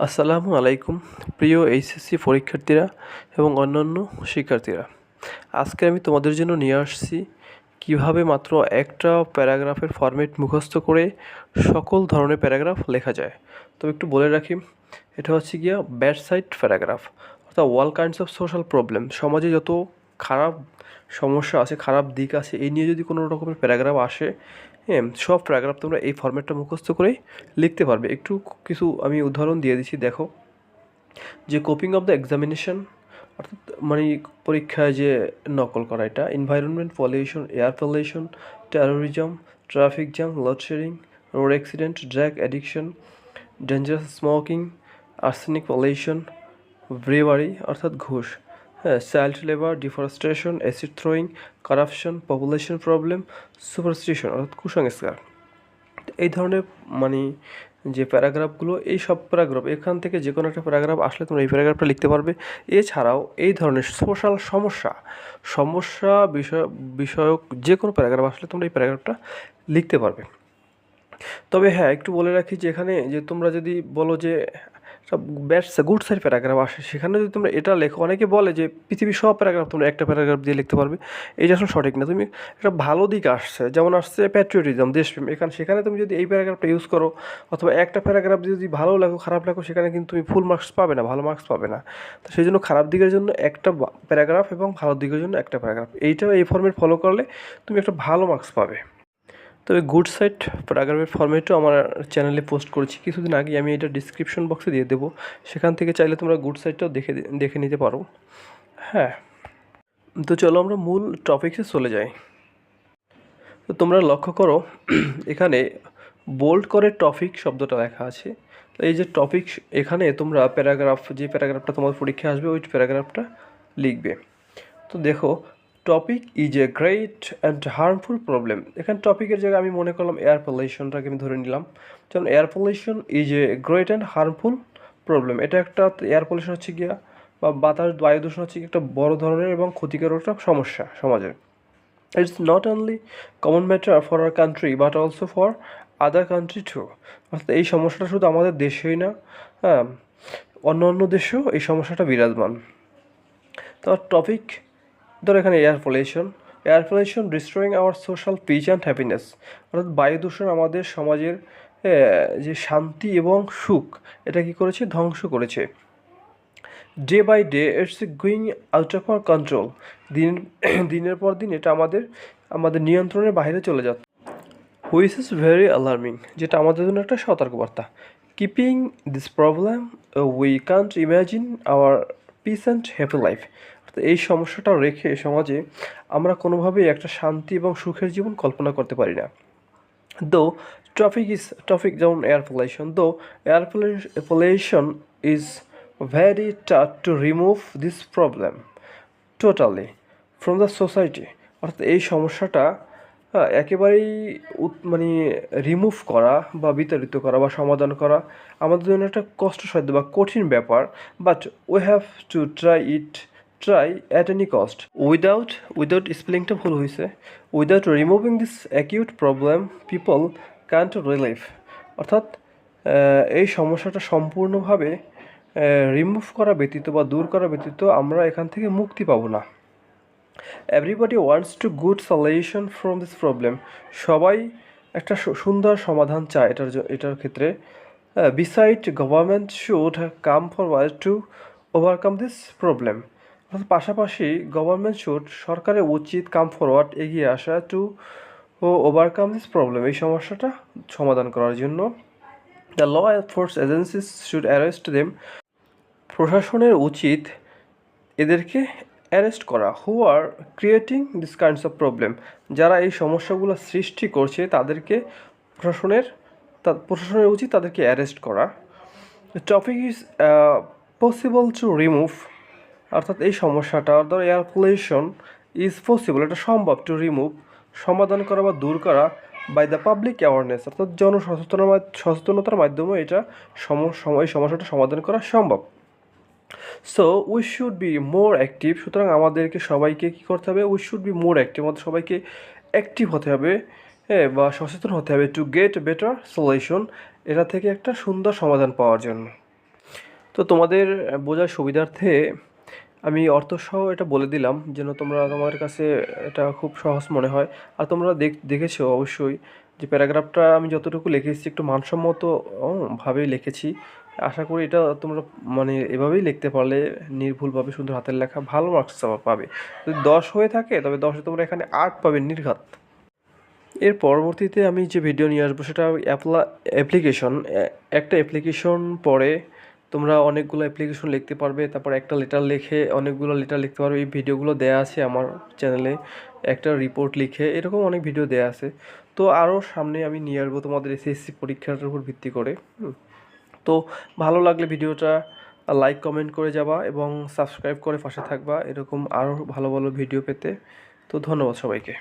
আসসালামু আলাইকুম প্রিয় এইচএসসি পরীক্ষার্থীরা এবং অন্যান্য শিক্ষার্থীরা। আজকে আমি তোমাদের জন্য নিয়ে আসছি কিভাবে মাত্র একটা প্যারাগ্রাফের ফরম্যাট মুখস্থ করে সকল ধরনের প্যারাগ্রাফ লেখা যায়। তো একটু বলে রাখি, এটা হচ্ছে গিয়া ব্যাড সাইড প্যারাগ্রাফ, অর্থাৎ all kinds of social problem. সমাজে যত খারাপ সমস্যা আছে, খারাপ দিক আছে, এই নিয়ে যদি কোনো রকমের প্যারাগ্রাফ আসে, হ্যাঁ, সব প্যারাগ্রাফ তোমরা এই ফরম্যাটটা মুখস্থ করেই লিখতে পারবে। একটু কিছু আমি উদাহরণ দিয়ে দিচ্ছি, দেখো। যে কোপিং অফ দ্য এক্সামিনেশন, অর্থাৎ মানে পরীক্ষায় যে নকল করা, এটা environment pollution, air pollution, terrorism, traffic jam, load shedding, road accident, drug addiction, dangerous smoking, arsenic pollution, bribery অর্থাৎ ঘুষ, হ্যাঁ, child labour, deforestation, acid throwing, corruption, population problem, superstition অর্থাৎ কুসংস্কার। এই ধরনের মানে যে প্যারাগ্রাফগুলো, এই সব প্যারাগ্রাফ এখান থেকে যে কোনো একটা প্যারাগ্রাফ আসলে তোমরা এই প্যারাগ্রাফটা লিখতে পারবে। এছাড়াও এই ধরনের সোশ্যাল সমস্যা বিষয়ক যে কোনো প্যারাগ্রাফ আসলে তোমরা এই প্যারাগ্রাফটা লিখতে পারবে। তবে হ্যাঁ, একটু বলে রাখি যে এখানে যে তোমরা যদি বলো যে সব গুড সাইড প্যারাগ্রাফ আসে, সেখানে যদি তোমরা এটা লেখো, অনেকে বলে যে পৃথিবীর সব প্যারাগ্রাফ তোমরা একটা প্যারাগ্রাফ দিয়ে লিখতে পারবে। এটা আসলে সঠিক না। তুমি একটা ভালো দিক আসছে, যেমন আসছে প্যাট্রিয়টিজম, দেশপ্রেম, সেখানে তুমি যদি এই প্যারাগ্রাফটা ইউজ করো, অথবা একটা প্যারাগ্রাফ যদি ভালো লেখো খারাপ লেখো, সেখানে কিন্তু তুমি ফুল মার্কস পাবে না, ভালো মার্কস পাবে না। তো সেই জন্য খারাপ দিকের জন্য একটা প্যারাগ্রাফ এবং ভালো দিকের জন্য একটা প্যারাগ্রাফ, এই ফর্মেট ফলো করলে তুমি একটা ভালো মার্কস পাবে। তবে গুড সাইড প্যারাগ্রাফের ফরম্যাটও আমার চ্যানেলে পোস্ট করেছি কিছুদিন আগে, আমি এটা ডিসক্রিপশন বক্সে দিয়ে দেবো। সেখান থেকে চাইলে তোমরা গুড সাইডটাও দেখে নিতে পারো। হ্যাঁ, তো চলো আমরা মূল টপিকসে চলে যাই। তো তোমরা লক্ষ্য করো, এখানে বোল্ড করে টপিক শব্দটা লেখা আছে। তো এই যে টপিক, এখানে তোমরা যে প্যারাগ্রাফটা তোমার পরীক্ষায় আসবে ওই প্যারাগ্রাফটা লিখবে। তো দেখো, topic is a great and harmful problem. এখানে টপিকের জায়গায় আমি মনে করলাম এয়ার পলিউশনটাকে আমি ধরে নিলাম। যেমন air pollution is a great and harmful problem. এটা একটা, এয়ার পলিউশন হচ্ছে গিয়া বা বায়ু দূষণ হচ্ছে একটা বড় ধরনের এবং ক্ষতিকর একটা সমস্যা সমাজের। It's not only common matter for our country but also for other country to. অর্থাৎ এই সমস্যাটা শুধু আমাদের দেশেই না, হ্যাঁ, অন্য দেশেও এই সমস্যাটা বিরাজমান। তো টপিক ধরো এখানে air pollution destroying hour social piece and happiness. অর্থাৎ বায়ু দূষণ আমাদের সমাজের যে শান্তি এবং সুখ, এটা কী করেছে, ধ্বংস করেছে। Day by day it's going out of our control. দিনের পর দিন এটা আমাদের নিয়ন্ত্রণের বাইরে চলে যাচ্ছে। হুইচ ইজ ভেরি অ্যালার্মিং, যেটা আমাদের জন্য একটা সতর্কবার্তা। Keeping this problem we can't imagine our peace and happy life. এই সমস্যাটা রেখে সমাজে আমরা কোনোভাবেই একটা শান্তি এবং সুখের জীবন কল্পনা করতে পারি না। দো টপিক যেমন air pollution is very tough to remove this problem totally from the society. অর্থাৎ এই সমস্যাটা একেবারেই মানে রিমুভ করা বা বিতাড়িত করা বা সমাধান করা আমাদের জন্য একটা কষ্টসাধ্য বা কঠিন ব্যাপার। But we have to try at any cost without স্পেলিংটা ভুল হয়েছে, without removing this acute problem people can't relieve. অর্থাৎ এই সমস্যাটা সম্পূর্ণভাবে রিমুভ করা ব্যতীত বা দূর করা ব্যতীত আমরা এখান থেকে মুক্তি পাবো না। Everybody wants to good solution from this problem. সবাই একটা সুন্দর সমাধান চায় এটার ক্ষেত্রে। Beside government should come forward to overcome this problem. অর্থাৎ পাশাপাশি সরকারের উচিত কাম ফরওয়ার্ড, এগিয়ে আসা, টু ওভারকাম দিস প্রবলেম, এই সমস্যাটা সমাধান করার জন্য। The law enforce agencies should arrest them. প্রশাসনের উচিত এদেরকে অ্যারেস্ট করা। Who are creating this kinds of problem, যারা এই সমস্যাগুলো সৃষ্টি করছে তাদেরকে প্রশাসনের উচিত তাদেরকে অ্যারেস্ট করা। Topic is possible to remove. অর্থাৎ এই সমস্যাটা, ধরো এয়ার পলিউশন ইজ পসিবল, এটা সম্ভব, টু রিমুভ সমাধান করা বা দূর করা, বাই দ্য পাবলিক অ্যাওয়ারনেস, অর্থাৎ সচেতনতার মাধ্যমে এটা এই সমস্যাটা সমাধান করা সম্ভব। So we should be more active. সুতরাং আমাদেরকে সবাইকে কী করতে হবে, we should be more active, আমাদের সবাইকে অ্যাক্টিভ হতে হবে, হ্যাঁ, বা সচেতন হতে হবে, টু গেট বেটার সলিউশন, এটা থেকে একটা সুন্দর সমাধান পাওয়ার জন্য। তো তোমাদের বোঝার সুবিধার্থে আমি অর্থসহ এটা বলে দিলাম যেন তোমাদের কাছে এটা খুব সহজ মনে হয়। আর তোমরা দেখেছো অবশ্যই যে প্যারাগ্রাফটা আমি যতটুকু লিখেছি একটু মানসম্মত ভাবেই লিখেছি। আশা করি এটা তোমরা মানে এভাবেই লিখতে পারলে নির্ভুলভাবে সুন্দর হাতের লেখা ভালো মার্কস পাবে। যদি 10 হয়ে থাকে তবে 10-এ তোমরা এখানে 8 পাবে নির্ঘাত। এর পরবর্তীতে আমি যে ভিডিও নিয়ে আসবো সেটা অ্যাপ্লিকেশন। একটা অ্যাপ্লিকেশন পড়ে তোমরা অনেকগুলো অ্যাপ্লিকেশন লিখতে পারবে, তারপর একটা লেটার লিখে অনেকগুলো লেটার লিখতে পারবে। এই ভিডিওগুলো দেয়া আছে আমার চ্যানেলে। একটা রিপোর্ট লিখে এরকম অনেক ভিডিও দেয়া আছে। তো আরও সামনে আমি নিয়ে আসবো তোমাদের এসএসসি পরীক্ষার উপর ভিত্তি করে। তো ভালো লাগলে ভিডিওটা লাইক কমেন্ট করে যাবা এবং সাবস্ক্রাইব করে পাশে থাকবা এরকম আরও ভালো ভালো ভিডিও পেতে। তো ধন্যবাদ সবাইকে।